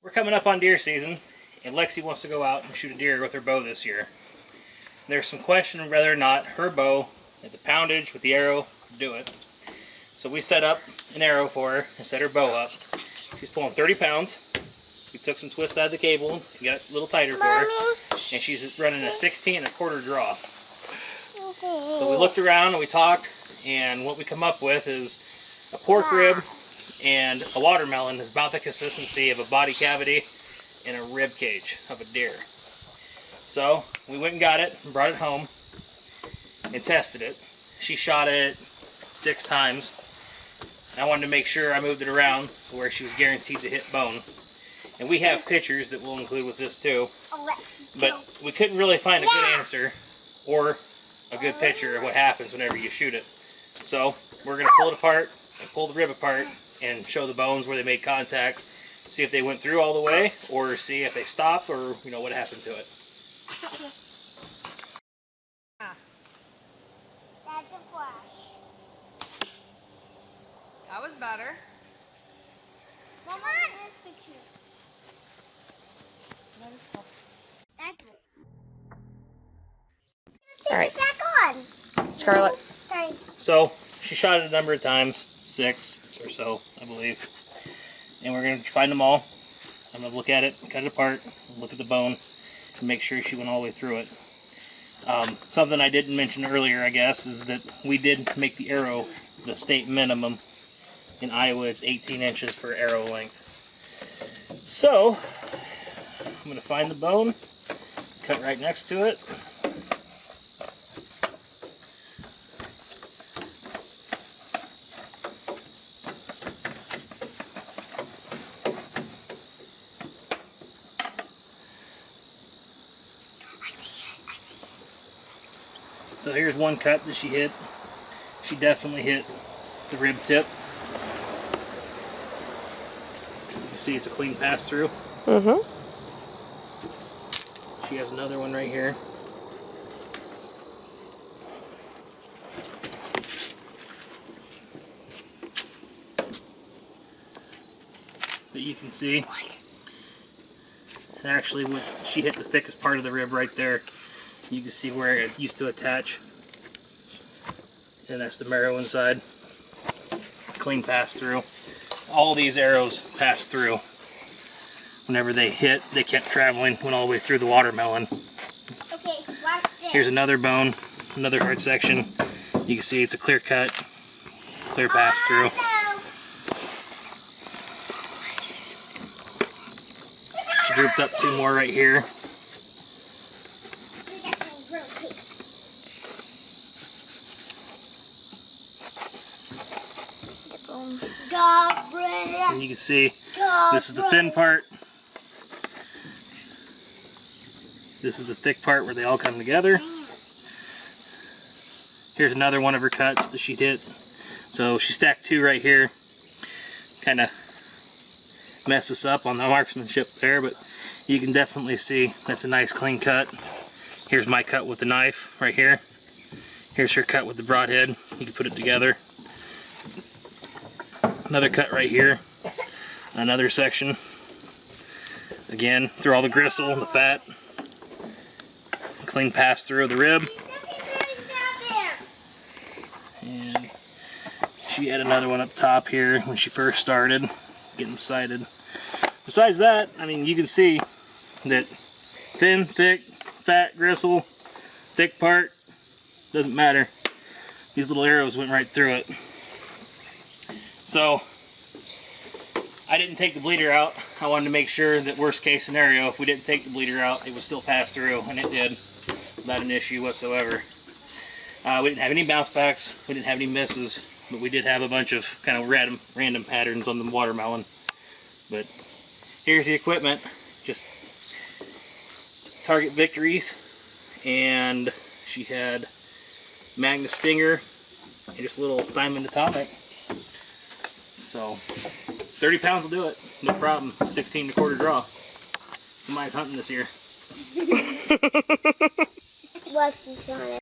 We're coming up on deer season, and Lexy wants to go out and shoot a deer with her bow this year. There's some question whether or not her bow, at the poundage with the arrow, would do it. So we set up an arrow for her and set her bow up. She's pulling 30 pounds. We took some twists out of the cable and got it a little tighter for her. And she's running a 16 1/4 draw. So we looked around and we talked, and what we come up with is a pork rib and a watermelon is about the consistency of a body cavity and a rib cage of a deer. So we went and got it and brought it home and tested it. She shot it 6 times. I wanted to make sure I moved it around to where she was guaranteed to hit bone. And we have pictures that we'll include with this too. But we couldn't really find a good answer or a good picture of what happens whenever you shoot it. So we're going to pull it apart and pull the rib apart and show the bones where they made contact, see if they went through all the way, or see if they stopped, or what happened to it. That's a flash. That was better. Mama, this picture. That is cool. That's All right. back on. Scarlett. Sorry. So she shot it a number of times, 6 or so, I believe. And we're going to find them all. I'm going to look at it, cut it apart, look at the bone, and make sure she went all the way through it. Something I didn't mention earlier, I guess, is that we did make the arrow the state minimum. In Iowa, it's 18 inches for arrow length. So, I'm going to find the bone, cut right next to it. So here's one cut that she hit. She definitely hit the rib tip. You see it's a clean pass through. She has another one right here. That you can see. Actually, she hit the thickest part of the rib right there. You can see where it used to attach, and that's the marrow inside. Clean pass through. All these arrows pass through. Whenever they hit, they kept traveling, went all the way through the watermelon. Okay, watch this. Here's another bone, another hard section. You can see it's a clear cut, clear pass through. She grouped up 2 more right here. And you can see this is the thin part. This is the thick part where they all come together. Here's another one of her cuts that she hit. So she stacked 2 right here. Kind of messed us up on the marksmanship there, but you can definitely see that's a nice clean cut. Here's my cut with the knife right here. Here's her cut with the broadhead. You can put it together. Another cut right here. Another section. Again, through all the gristle, the fat. Clean pass through of the rib. And she had another one up top here when she first started getting sighted. Besides that, I mean, you can see that thin, thick, fat, gristle, thick part, doesn't matter. These little arrows went right through it. So, I didn't take the bleeder out. I wanted to make sure that worst case scenario, if we didn't take the bleeder out, it would still pass through, and it did, without an issue whatsoever. We didn't have any bounce backs, we didn't have any misses, but we did have a bunch of kind of random patterns on the watermelon. But here's the equipment, just target victories, and she had Magnus Stinger and just a little Diamond Atomic. So 30 pounds will do it, no problem. 16 1/4 draw. Somebody's hunting this year. What's this on it?